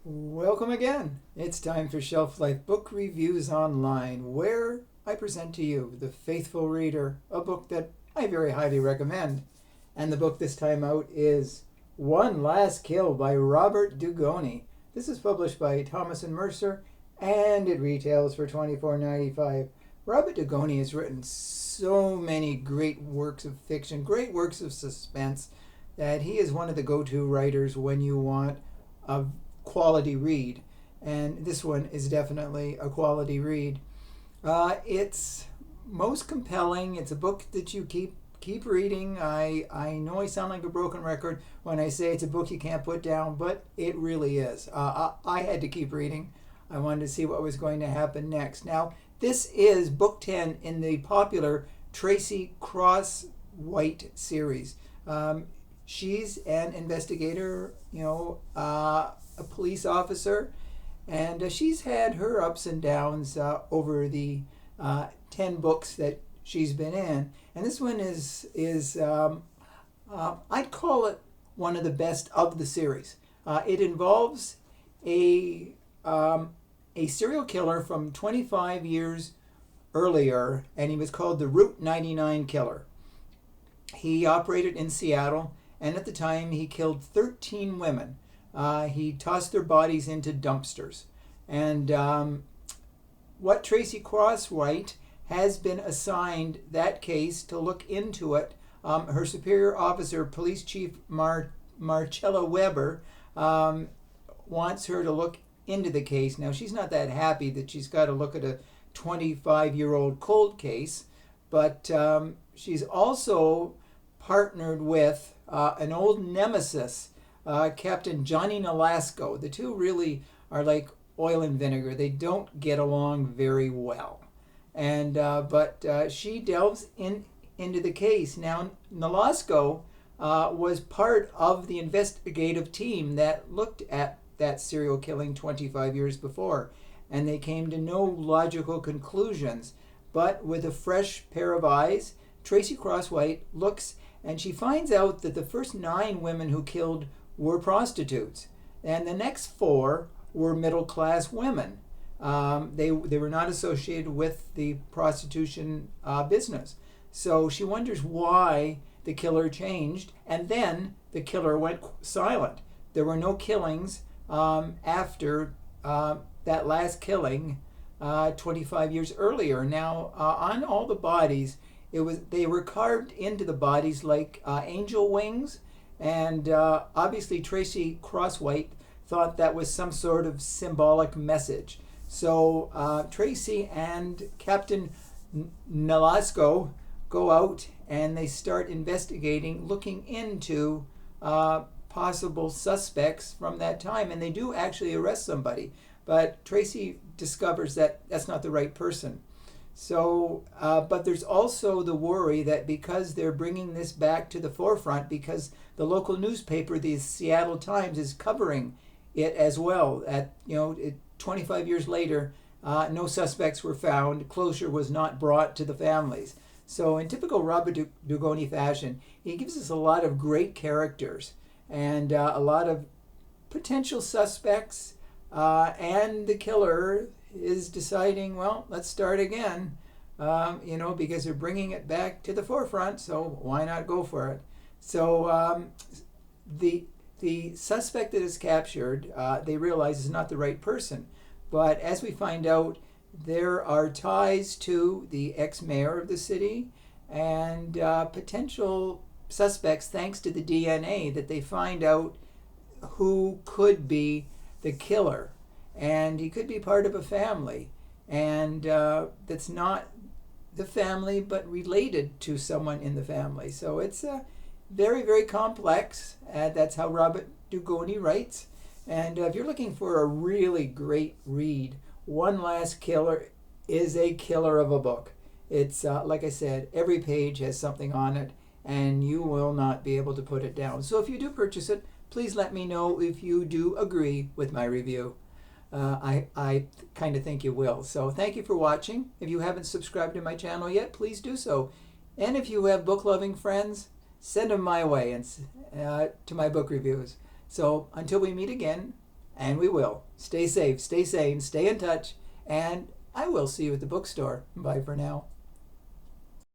Welcome again. It's time for Shelf Life Book Reviews Online, where I present to you, the faithful reader, a book that I very highly recommend. And the book this time out is One Last Kill by Robert Dugoni. This is published by Thomas & Mercer, and it retails for $24.95. Robert Dugoni has written so many great works of fiction, great works of suspense, that he is one of the go-to writers when you want a quality read, and this one is definitely a quality read. It's most compelling. It's a book that you keep reading. I know I sound like a broken record when I say it's a book you can't put down, but it really is. I had to keep reading. I wanted to see what was going to happen next. Now, this is book 10 in the popular Tracy Crosswhite series. She's an investigator, a police officer, and she's had her ups and downs over the 10 books that she's been in. And this one is I'd call it one of the best of the series. It involves a serial killer from 25 years earlier, and he was called the Route 99 Killer. He operated in Seattle, and at the time he killed 13 women. He tossed their bodies into dumpsters. And what Tracy Crosswhite has been assigned that case to look into it. Her superior officer, Police Chief Marcella Weber, wants her to look into the case. Now, she's not that happy that she's got to look at a 25-year-old cold case, but she's also partnered with an old nemesis, Captain Johnny Nolasco. The two really are like oil and vinegar. They don't get along very well. And but she delves into the case. Now, Nolasco was part of the investigative team that looked at that serial killing 25 years before, and they came to no logical conclusions. But with a fresh pair of eyes, Tracy Crosswhite looks, and she finds out that the first 9 women who killed were prostitutes, and the next 4 were middle-class women. They were not associated with the prostitution business. So she wonders why the killer changed, and then the killer went silent. There were no killings after that last killing 25 years earlier. Now, on all the bodies, they were carved into the bodies like angel wings, and obviously Tracy Crosswhite thought that was some sort of symbolic message. So Tracy and Captain Nolasco go out and they start investigating, looking into possible suspects from that time, and they do actually arrest somebody, but Tracy discovers that that's not the right person. So, but there's also the worry that because they're bringing this back to the forefront, because the local newspaper, the Seattle Times, is covering it as well. 25 years later, no suspects were found. Closure was not brought to the families. So, in typical Robert Dugoni fashion, he gives us a lot of great characters and a lot of potential suspects, and the killer is deciding, well, let's start again, because they're bringing it back to the forefront, so why not go for it? So the suspect that is captured, they realize is not the right person. But as we find out, there are ties to the ex-mayor of the city and potential suspects thanks to the DNA that they find out who could be the killer. And he could be part of a family, and that's not the family, but related to someone in the family. So it's very, very complex. That's how Robert Dugoni writes. And if you're looking for a really great read, One Last Killer is a killer of a book. It's, like I said, every page has something on it, and you will not be able to put it down. So if you do purchase it, please let me know if you do agree with my review. I kind of think you will. So thank you for watching. If you haven't subscribed to my channel yet, please do so. And if you have book-loving friends, send them my way and to my book reviews. So until we meet again, And we will. Stay safe, stay sane, stay in touch, and I will see you at the bookstore. Bye for now.